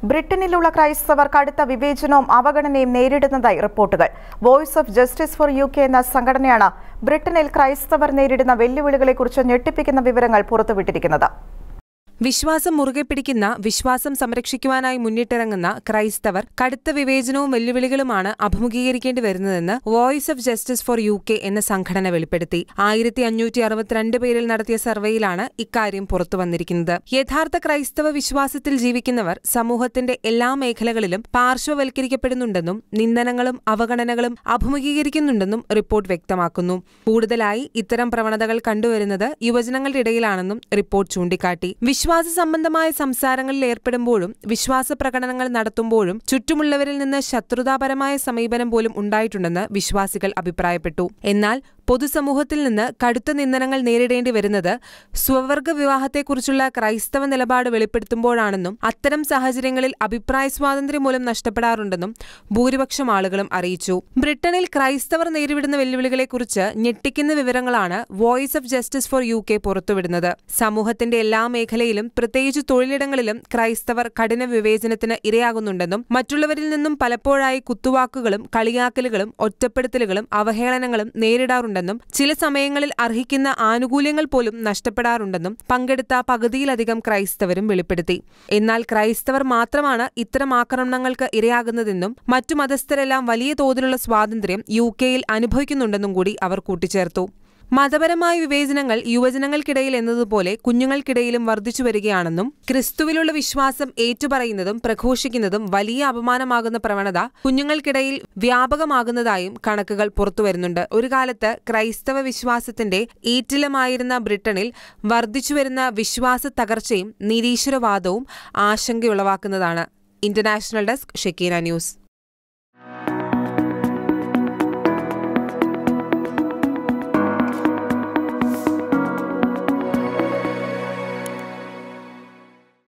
ബ്രിട്ടനിലുള്ള ക്രൈസ്തവർ കടുത്ത വിവേചനവും അവഗണനയും നേരിടുന്നതായി റിപ്പോർട്ടുകൾ. Voice of justice for UK എന്ന സംഘടനയാണ് ബ്രിട്ടനിൽ ക്രൈസ്തവർ നേരിടുന്ന വെല്ലുവിളികളെക്കുറിച്ച് ഞെട്ടിപ്പിക്കുന്ന വിവരങ്ങൾ പുറത്തുവിട്ടിരിക്കുന്നത്. വിശ്വാസം മുറുകെ പിടിക്കുന്ന, വിശ്വാസം സംരക്ഷിക്കുവാനായി മുന്നിട്ടിറങ്ങുന്ന ക്രൈസ്തവർ കടുത്ത വിവേചനവും വെല്ലുവിളികളുമാണ് അഭിമുഖീകരിക്കേണ്ടി വരുന്നതെന്ന് voice of justice for UK എന്ന സംഘടന വെളിപ്പെടുത്തി. 1562 പേരിൽ നടത്തിയ സർവേയിലാണ് ഇക്കാര്യം പുറത്തുവന്നിരിക്കുന്നത്. യഥാർത്ഥ ക്രൈസ്തവ വിശ്വാസത്തിൽ ജീവിക്കുന്നവർ സമൂഹത്തിന്റെ എല്ലാ മേഖലകളിലും പാർശ്വവൽക്കരിക്കപ്പെടുന്നുണ്ടെന്നും നിന്ദനങ്ങളും അവഗണനകളും അഭിമുഖീകരിക്കുന്നുണ്ടെന്നും റിപ്പോർട്ട് വ്യക്തമാക്കുന്നു. കൂടുതലായി ഇത്തരം പ്രവണതകൾ കണ്ടുവരുന്നത് യുവജനങ്ങളുടെ ഇടയിലാണെന്നും റിപ്പോർട്ട് ചൂണ്ടിക്കാട്ടി. വിശ്വാസ സംബന്ധമായ സംസാരങ്ങളിൽ ഏർപ്പെടുമ്പോഴും വിശ്വാസ പ്രകടനങ്ങൾ നടത്തുമ്പോഴും ചുറ്റുമുള്ളവരിൽ നിന്ന് ശത്രുതാപരമായ സമീപനം പോലും ഉണ്ടായിട്ടുണ്ടെന്ന് വിശ്വാസികൾ അഭിപ്രായപ്പെട്ടു. എന്നാൽ പൊതുസമൂഹത്തിൽ നിന്ന് കടുത്ത നിന്ദനങ്ങൾ നേരിടേണ്ടി വരുന്നത് സ്വവർഗ വിവാഹത്തെക്കുറിച്ചുള്ള ക്രൈസ്തവ നിലപാട് വെളിപ്പെടുത്തുമ്പോഴാണെന്നും അത്തരം സാഹചര്യങ്ങളിൽ അഭിപ്രായ സ്വാതന്ത്ര്യം മൂലം നഷ്ടപ്പെടാറുണ്ടെന്നും ഭൂരിപക്ഷം ആളുകളും അറിയിച്ചു. ബ്രിട്ടനിൽ ക്രൈസ്തവർ നേരിടുന്ന വെല്ലുവിളികളെക്കുറിച്ച് ഞെട്ടിക്കുന്ന വിവരങ്ങളാണ് voice of justice for UK പുറത്തുവിടുന്നത്. സമൂഹത്തിന്റെ എല്ലാ മേഖലയിലും, പ്രത്യേകിച്ച് തൊഴിലിടങ്ങളിലും ക്രൈസ്തവർ കഠിന വിവേചനത്തിന് ഇരയാകുന്നുണ്ടെന്നും മറ്റുള്ളവരിൽ നിന്നും പലപ്പോഴായി കുത്തുവാക്കുകളും കളിയാക്കലുകളും ഒറ്റപ്പെടുത്തലുകളും അവഹേളനങ്ങളും നേരിടാറുണ്ടെന്നും ചില സമയങ്ങളിൽ അർഹിക്കുന്ന ആനുകൂല്യങ്ങൾ പോലും നഷ്ടപ്പെടാറുണ്ടെന്നും പങ്കെടുത്ത പകുതിയിലധികം ക്രൈസ്തവരും വെളിപ്പെടുത്തി. എന്നാൽ ക്രൈസ്തവർ മാത്രമാണ് ഇത്തരം ആക്രമണങ്ങൾക്ക് ഇരയാകുന്നതെന്നും മറ്റു മതസ്ഥരെല്ലാം വലിയ തോതിലുള്ള സ്വാതന്ത്ര്യം UKയിൽ അനുഭവിക്കുന്നുണ്ടെന്നും കൂടി അവർ കൂട്ടിച്ചേർത്തു. മതപരമായ വിവേചനങ്ങൾ യുവജനങ്ങൾക്കിടയിൽ എന്നതുപോലെ കുഞ്ഞുങ്ങൾക്കിടയിലും വർദ്ധിച്ചു വരികയാണെന്നും ക്രിസ്തുവിലുള്ള വിശ്വാസം ഏറ്റുപറയുന്നതും പ്രഘോഷിക്കുന്നതും വലിയ അപമാനമാകുന്ന പ്രവണത കുഞ്ഞുങ്ങൾക്കിടയിൽ വ്യാപകമാകുന്നതായും കണക്കുകൾ പുറത്തുവരുന്നുണ്ട്. ഒരു കാലത്ത് ക്രൈസ്തവ വിശ്വാസത്തിന്റെ ഈറ്റിലമായിരുന്ന ബ്രിട്ടനിൽ വർദ്ധിച്ചുവരുന്ന വിശ്വാസ തകർച്ചയും നിരീശ്വരവാദവും ആശങ്കയുളവാക്കുന്നതാണ്. International desk, Shekinah news.